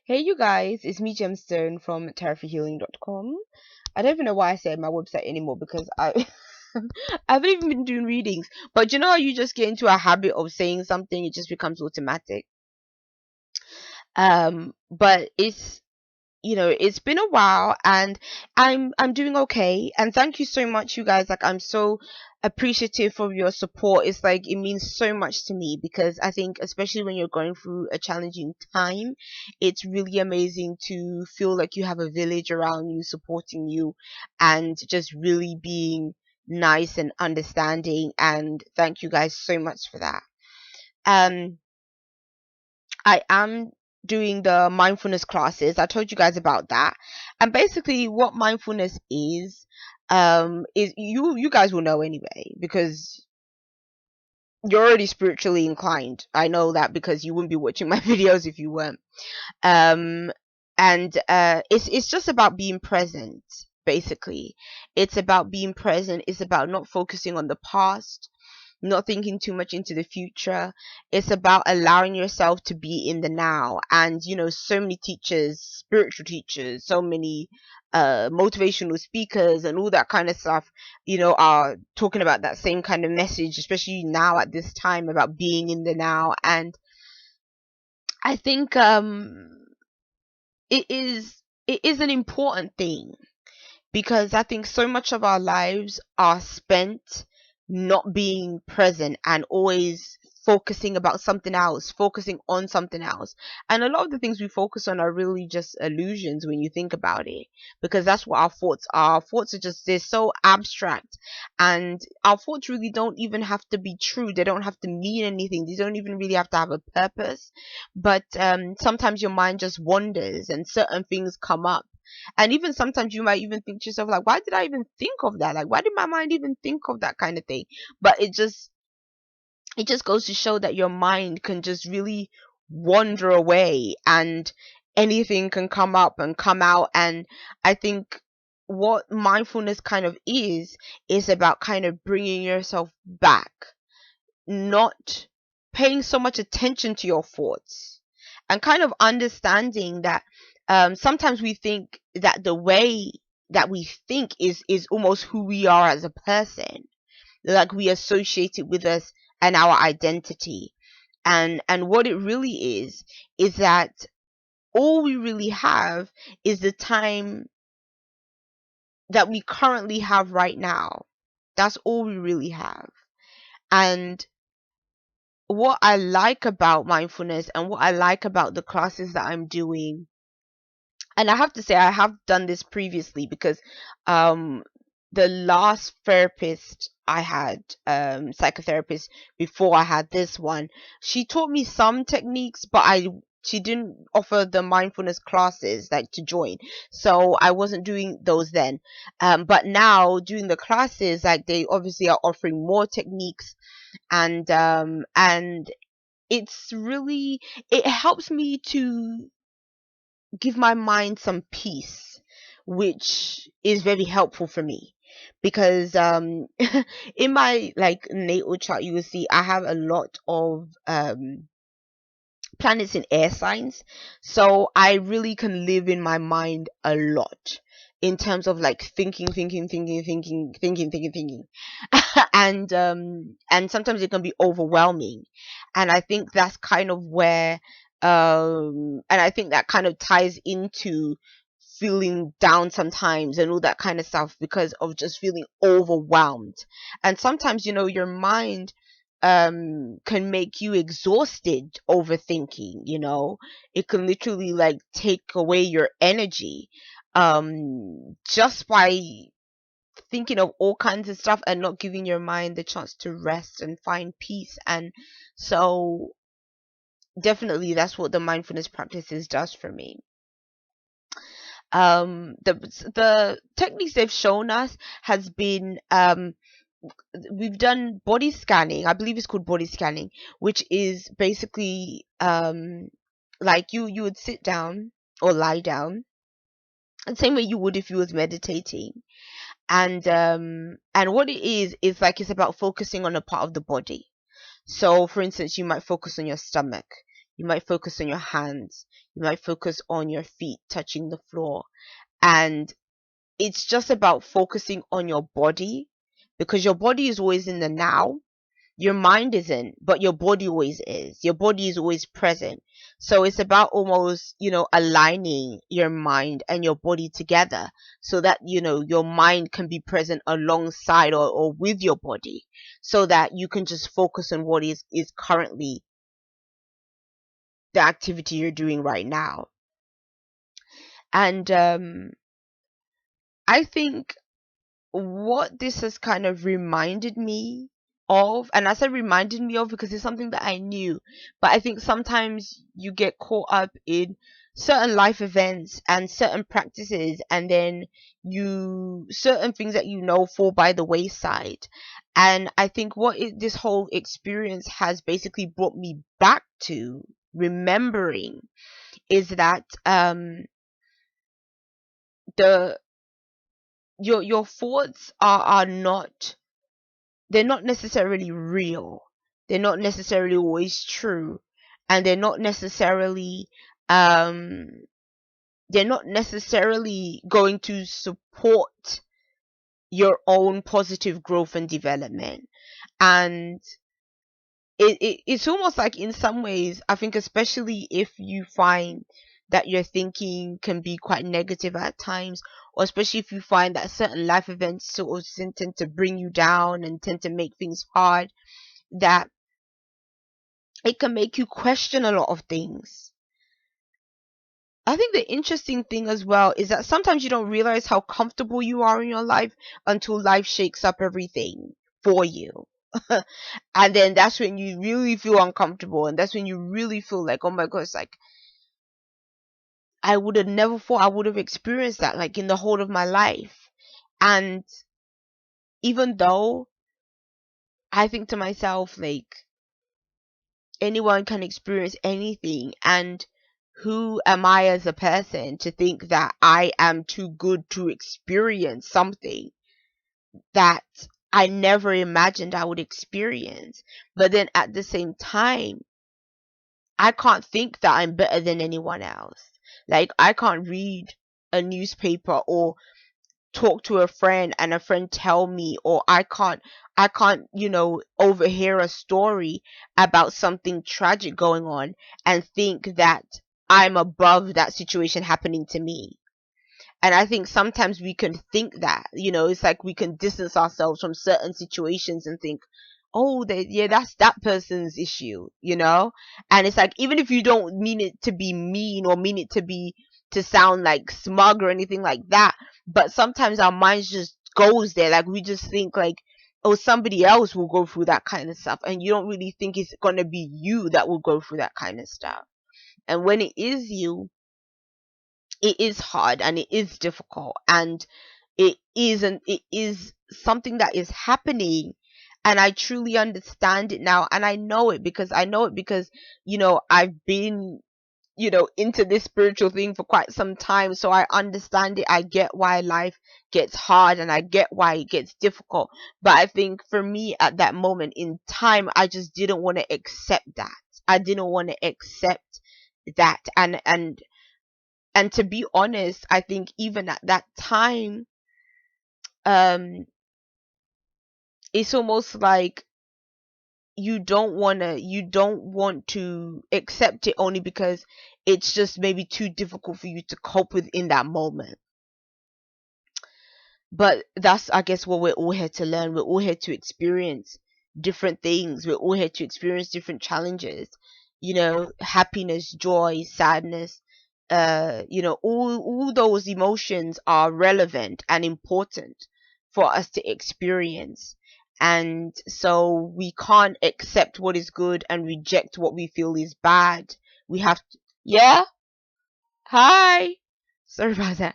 Hey you guys, it's me Gemstone from therapyhealing.com. I don't even know why I say my website anymore because I haven't even been doing readings. But you know how you just get into a habit of saying something, it just becomes automatic. But it's been a while and I'm doing okay, and thank you so much, you guys. Like, I'm so appreciative of your support. It's like it means so much to me because I think, especially when you're going through a challenging time, it's really amazing to feel like you have a village around you supporting you and just really being nice and understanding, and thank you guys so much for that. um I am doing the mindfulness classes. I told you guys about that. And basically what mindfulness is you guys will know anyway because you're already spiritually inclined. I know that because you wouldn't be watching my videos if you weren't. Um and it's just about being present. Basically, it's about being present. It's about not focusing on the past, not thinking too much into the future. It's about allowing yourself to be in the now. And so many teachers, spiritual teachers, so many motivational speakers and all that kind of stuff, are talking about that same kind of message, especially now at this time, about being in the now. And I think it is an important thing, because I think so much of our lives are spent not being present and always focusing about something else, focusing on something else. And a lot of the things we focus on are really just illusions when you think about it, because that's what our thoughts are. Our thoughts are just, they're so abstract, and our thoughts really don't even have to be true. They don't have to mean anything. They don't even really have to have a purpose. But sometimes your mind just wanders and certain things come up, and even sometimes you might even think to yourself, like, why did I even think of that? Like, why did my mind even think of that kind of thing? But it just goes to show that your mind can just really wander away, and anything can come up and come out. And I think what mindfulness kind of is about kind of bringing yourself back, not paying so much attention to your thoughts, and kind of understanding that sometimes we think that the way that we think is almost who we are as a person, like we associate it with us and our identity. And what it really is that all we really have is the time that we currently have right now. That's all we really have. And what I like about mindfulness, and what I like about the classes that I'm doing, and I have to say I have done this previously, because um the last therapist I had, psychotherapist, before I had this one, she taught me some techniques, but she didn't offer the mindfulness classes like to join, so I wasn't doing those then. But now doing the classes, like, they obviously are offering more techniques, and it's really, it helps me to give my mind some peace, which is very helpful for me. Because in my, like, natal chart, you will see I have a lot of planets in air signs, so I really can live in my mind a lot, in terms of like thinking. And sometimes it can be overwhelming, and I think that's kind of where and I think that kind of ties into feeling down sometimes and all that kind of stuff, because of just feeling overwhelmed. And sometimes, your mind can make you exhausted overthinking. It can literally, like, take away your energy, just by thinking of all kinds of stuff and not giving your mind the chance to rest and find peace. And so definitely that's what the mindfulness practices does for me. The techniques they've shown us has been, we've done body scanning. I believe it's called body scanning, which is basically, like, you would sit down or lie down, the same way you would if you was meditating. And what it is like, it's about focusing on a part of the body. So for instance, you might focus on your stomach, You might focus on your hands. You might focus on your feet touching the floor. And it's just about focusing on your body, because your body is always in the now. Your mind isn't, but your body always is. Your body is always present. So it's about almost, aligning your mind and your body together so that, your mind can be present alongside or with your body, so that you can just focus on what is currently the activity you're doing right now. And I think what this has kind of reminded me of, and I said reminded me of because it's something that I knew, but I think sometimes you get caught up in certain life events and certain practices, and then certain things that fall by the wayside. And I think this whole experience has basically brought me back to remembering is that the your thoughts are not, they're not necessarily real. They're not necessarily always true. And um they're not necessarily going to support your own positive growth and development. And it's almost like, in some ways, I think, especially if you find that your thinking can be quite negative at times, or especially if you find that certain life events sort of tend to bring you down and tend to make things hard, that it can make you question a lot of things. I think the interesting thing as well is that sometimes you don't realize how comfortable you are in your life until life shakes up everything for you. And then that's when you really feel uncomfortable, and that's when you really feel like, oh my god, it's like I would have never thought I would have experienced that, like, in the whole of my life. And even though I think to myself, like, anyone can experience anything, and who am I as a person to think that I am too good to experience something that I never imagined I would experience? But then at the same time, I can't think that I'm better than anyone else. Like, I can't read a newspaper or talk to a friend and a friend tell me, or I can't overhear a story about something tragic going on and think that I'm above that situation happening to me. And I think sometimes we can think that, it's like we can distance ourselves from certain situations and think, oh, yeah, that's that person's issue. And it's like, even if you don't mean it to be mean or mean it to sound like smug or anything like that, but sometimes our minds just goes there. Like, we just think like, oh, somebody else will go through that kind of stuff, and you don't really think it's gonna be you that will go through that kind of stuff. And when it is you, it is hard and it is difficult, and it is something that is happening. And I truly understand it now, and I know it because I've been into this spiritual thing for quite some time. So I understand it. I get why life gets hard, and I get why it gets difficult. But I think for me at that moment in time, I just didn't want to accept that. I didn't want to accept that. And to be honest, I think even at that time, um it's almost like you don't want to accept it, only because it's just maybe too difficult for you to cope with in that moment. But that's, I guess, what we're all here to learn. We're all here to experience different things. We're all here to experience different challenges. Happiness, joy, sadness. All those emotions are relevant and important for us to experience. And so we can't accept what is good and reject what we feel is bad. We have to, yeah, hi. Sorry about that.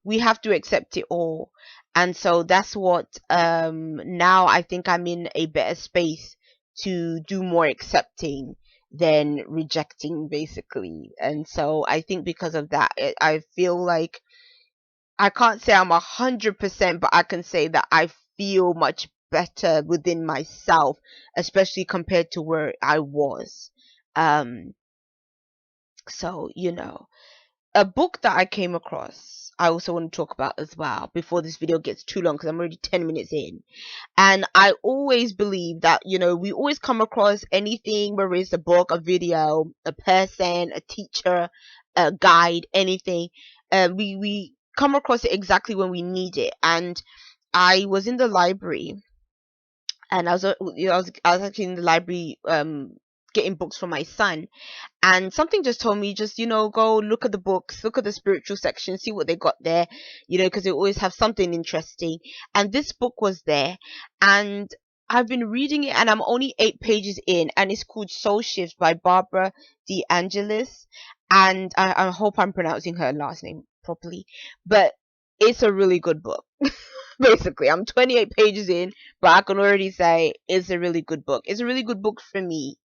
We have to accept it all. And so that's what, now I think I'm in a better space to do more accepting than rejecting, basically. And so I think because of that, I feel like I can't say I'm 100%, but I can say that I feel much better within myself, especially compared to where I was. So, a book that I came across, I also want to talk about as well before this video gets too long, because I'm already 10 minutes in. And I always believe that, we always come across anything, whether it's a book, a video, a person, a teacher, a guide, anything. We come across it exactly when we need it. And I was in the library, and I was actually in the library getting books for my son, and something just told me, just go look at the books, look at the spiritual section, see what they got there, because they always have something interesting. And this book was there, and I've been reading it, and I'm only 8 pages in, and it's called Soul Shift by Barbara De Angelis. And I hope I'm pronouncing her last name properly, but it's a really good book. Basically, I'm 28 pages in, but I can already say it's a really good book. It's a really good book for me,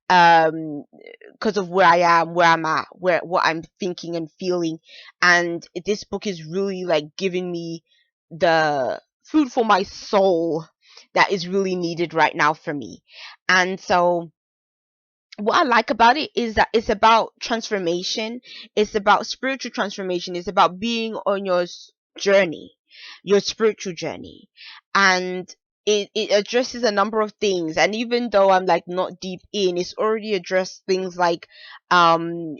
um because of where I am, where I'm at, what I'm thinking and feeling. And this book is really like giving me the food for my soul that is really needed right now for me. And so what I like about it is that it's about transformation. It's about spiritual transformation. It's about being on your journey, your spiritual journey. And it addresses a number of things. And even though I'm like not deep in, it's already addressed things like, wanting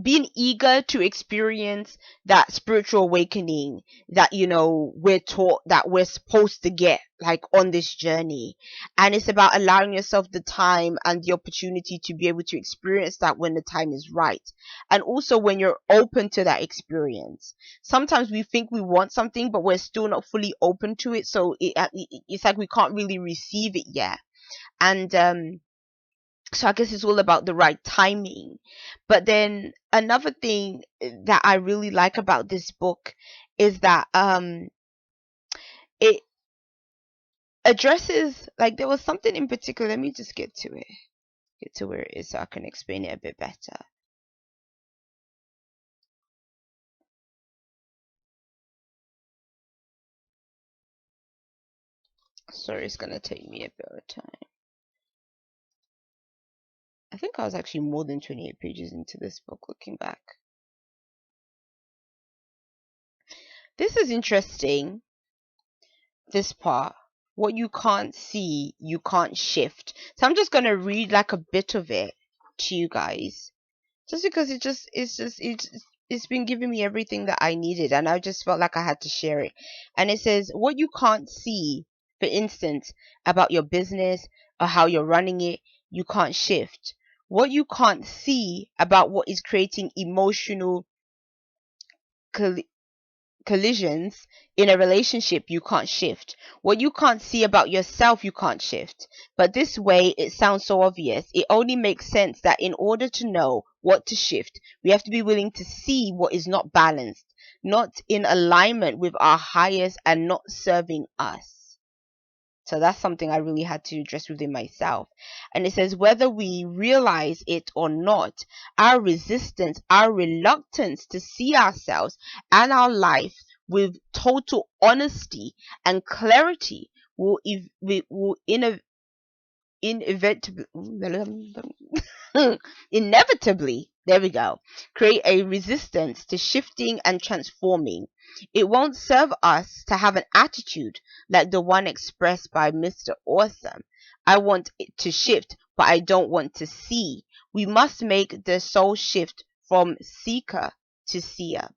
being eager to experience that spiritual awakening that we're taught that we're supposed to get, like, on this journey. And it's about allowing yourself the time and the opportunity to be able to experience that when the time is right, and also when you're open to that experience. Sometimes we think we want something, but we're still not fully open to it, so it's like we can't really receive it yet. And so I guess it's all about the right timing. But then another thing that I really like about this book is that it addresses, like, there was something in particular. Let me just get to where it is so I can explain it a bit better. Sorry, it's gonna take me a bit of time. I think I was actually more than 28 pages into this book, looking back. This is interesting, this part. What you can't see, you can't shift. So I'm just gonna read like a bit of it to you guys, just because it's been giving me everything that I needed, and I just felt like I had to share it. And it says, what you can't see, for instance, about your business or how you're running it, you can't shift. What you can't see about what is creating emotional collisions in a relationship, you can't shift. What you can't see about yourself, you can't shift. But this way, it sounds so obvious. It only makes sense that in order to know what to shift, we have to be willing to see what is not balanced, not in alignment with our highest, and not serving us. So that's something I really had to address within myself. And it says, whether we realize it or not, our resistance, our reluctance to see ourselves and our life with total honesty and clarity will inevitably inevitably, there we go, create a resistance to shifting and transforming. It won't serve us to have an attitude like the one expressed by Mr. Awesome. I want it to shift, but I don't want to see. We must make the soul shift from seeker to seer.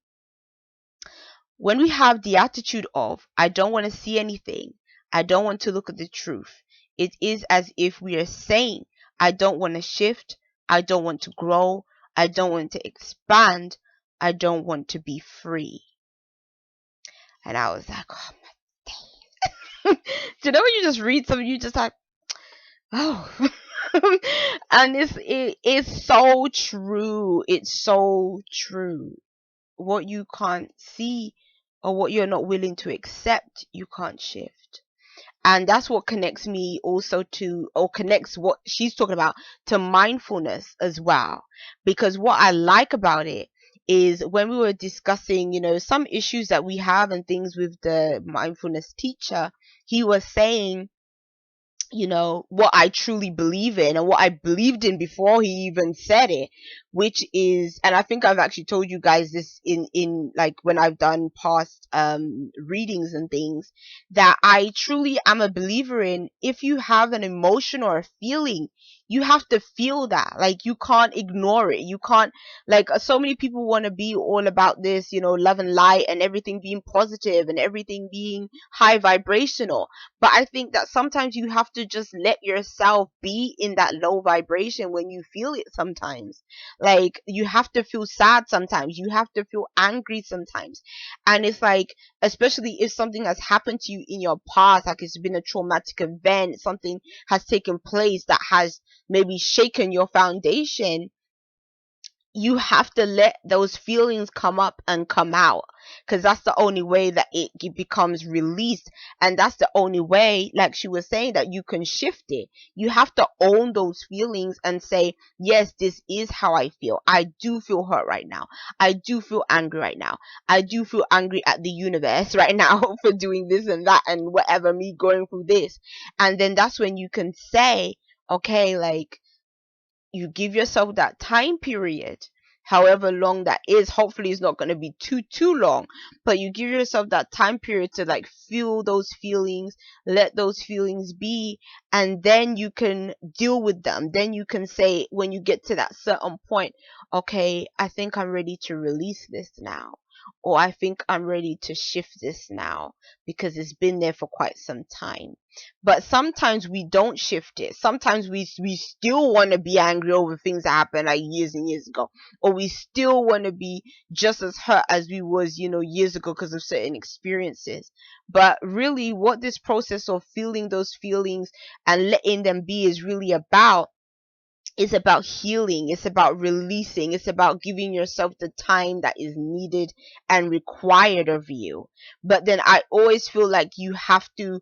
When we have the attitude of, I don't want to see anything, I don't want to look at the truth, it is as if we are saying, I don't want to shift, I don't want to grow, I don't want to expand, I don't want to be free. And I was like, oh my days. Do you know when you just read something, you just like, oh. And it's so true. It's so true. What you can't see, or what you're not willing to accept, you can't shift. And that's what connects me also to, or connects what she's talking about, to mindfulness as well. Because what I like about it is, when we were discussing, some issues that we have and things with the mindfulness teacher, he was saying what I truly believe in and what I believed in before he even said it, which is, and I think I've actually told you guys this in like when I've done past readings and things, that I truly am a believer in. If you have an emotion or a feeling, you have to feel that. Like, you can't ignore it. You can't, like, so many people want to be all about this, love and light and everything being positive and everything being high vibrational. But I think that sometimes you have to just let yourself be in that low vibration when you feel it sometimes. Like, you have to feel sad sometimes. You have to feel angry sometimes. And it's like, especially if something has happened to you in your past, like it's been a traumatic event, something has taken place that has maybe shaken your foundation, you have to let those feelings come up and come out, because that's the only way that it becomes released. And that's the only way, like she was saying, that you can shift it. You have to own those feelings and say, yes, this is how I feel. I do feel hurt right now. I do feel angry right now. I do feel angry at the universe right now for doing this and that and whatever, me going through this. And then that's when you can say, okay, like, you give yourself that time period, however long that is. Hopefully it's not going to be too long, but you give yourself that time period to like feel those feelings, let those feelings be, and then you can deal with them. Then you can say, when you get to that certain point, okay, I think I'm ready to release this now, or I think I'm ready to shift this now, because it's been there for quite some time. But sometimes we don't shift it. Sometimes we still want to be angry over things that happened like years and years ago, or we still want to be just as hurt as we was, years ago, because of certain experiences. But really, what this process of feeling those feelings and letting them be is really about, it's about healing. It's about releasing. It's about giving yourself the time that is needed and required of you. But then I always feel like you have to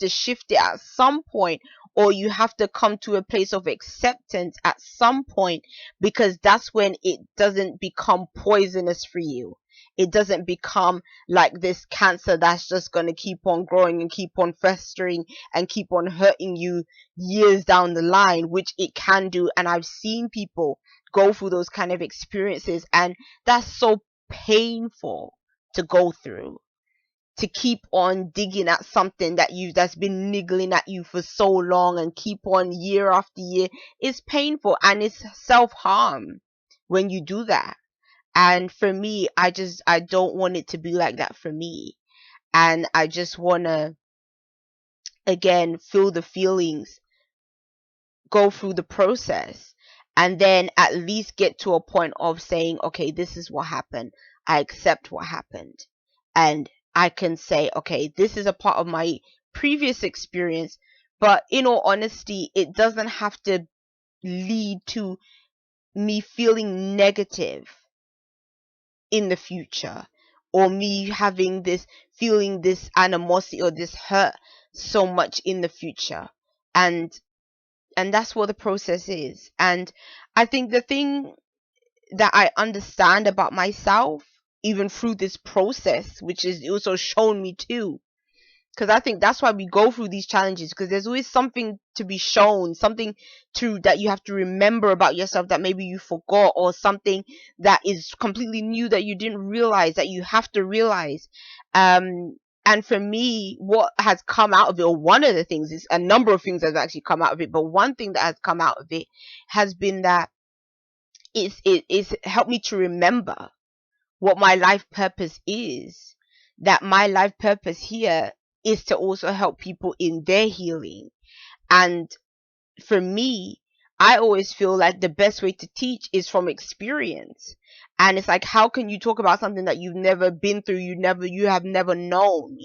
shift it at some point, or you have to come to a place of acceptance at some point, because that's when it doesn't become poisonous for you. It doesn't become like this cancer that's just going to keep on growing and keep on festering and keep on hurting you years down the line, which it can do. And I've seen people go through those kind of experiences, and that's so painful to go through, to keep on digging at something that's been niggling at you for so long, and keep on year after year. It's painful, and it's self-harm when you do that. And for me, I don't want it to be like that for me. And I just want to, again, feel the feelings, go through the process, and then at least get to a point of saying, okay, this is what happened. I accept what happened. And I can say, okay, this is a part of my previous experience, but in all honesty, it doesn't have to lead to me feeling negative in the future, or me having this, feeling this animosity or this hurt so much in the future. And that's what the process is. And I think the thing that I understand about myself, even through this process, which is also shown me too, because I think that's why we go through these challenges, because there's always something to be shown, something to that you have to remember about yourself that maybe you forgot, or something that is completely new that you didn't realize, that you have to realize. And for me, what has come out of it, or one of the things, is a number of things that have actually come out of it, but one thing that has come out of it has been that it's helped me to remember what my life purpose is. That my life purpose here is to also help people in their healing. And for me, I always feel like the best way to teach is from experience. And it's like, how can you talk about something that you've never been through, you have never known,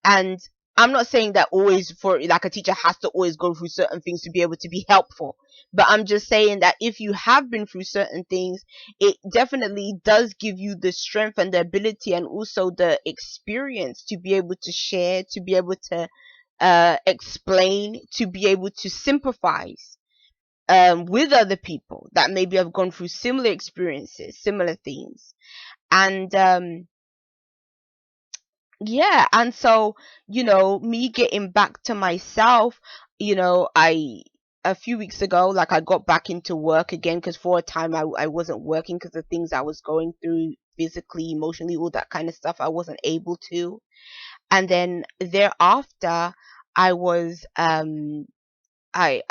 And I'm not saying that always, for like, a teacher has to always go through certain things to be able to be helpful. But I'm just saying that if you have been through certain things, it definitely does give you the strength and the ability, and also the experience, to be able to share, to be able to explain, to be able to sympathize with other people that maybe have gone through similar experiences, similar things. And Yeah, and so, me getting back to myself, I a few weeks ago, like, I got back into work again because for a time I wasn't working because the things I was going through physically, emotionally, all that kind of stuff, I wasn't able to. And then thereafter, I was I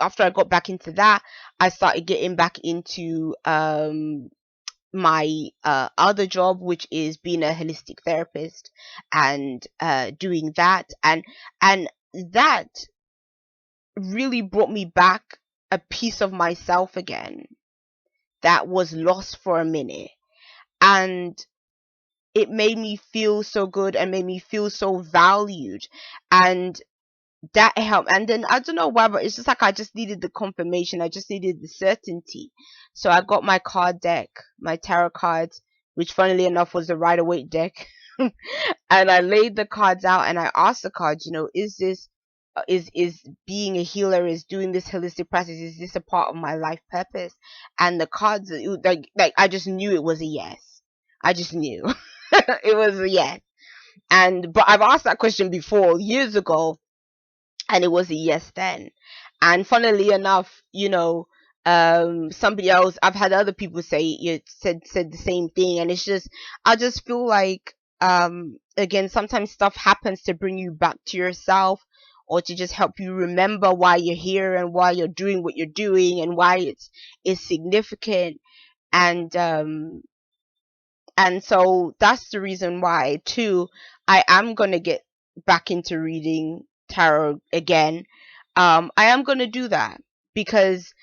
after I got back into that, I started getting back into my other job, which is being a holistic therapist, and doing that, and that really brought me back a piece of myself again that was lost for a minute, and it made me feel so good and made me feel so valued, and that helped. And then I don't know why, but it's just like I just needed the confirmation. I just needed the certainty. So I got my card deck, my tarot cards, which funnily enough was the Rider-Waite deck. And I laid the cards out and I asked the cards, is this is being a healer, is doing this holistic practice, is this a part of my life purpose? And the cards, like I just knew it was a yes. I just knew it was a yes. But I've asked that question before years ago, and it was a yes then. And funnily enough, somebody else, I've had other people say, said the same thing, and it's just, I just feel like, again, sometimes stuff happens to bring you back to yourself, or to just help you remember why you're here and why you're doing what you're doing and why it's significant. And um and so that's the reason why too I am going to get back into reading tarot again. I am going to do that because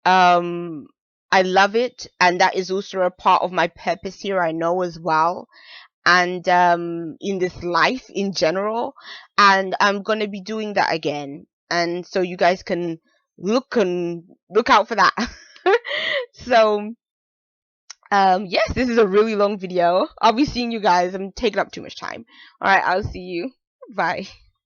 um I love it, and that is also a part of my purpose here, I know, as well, and in this life in general, and I'm going to be doing that again, and so you guys can look out for that. So yes, this is a really long video. I'll be seeing you guys. I'm taking up too much time. All right, I'll see you. Bye.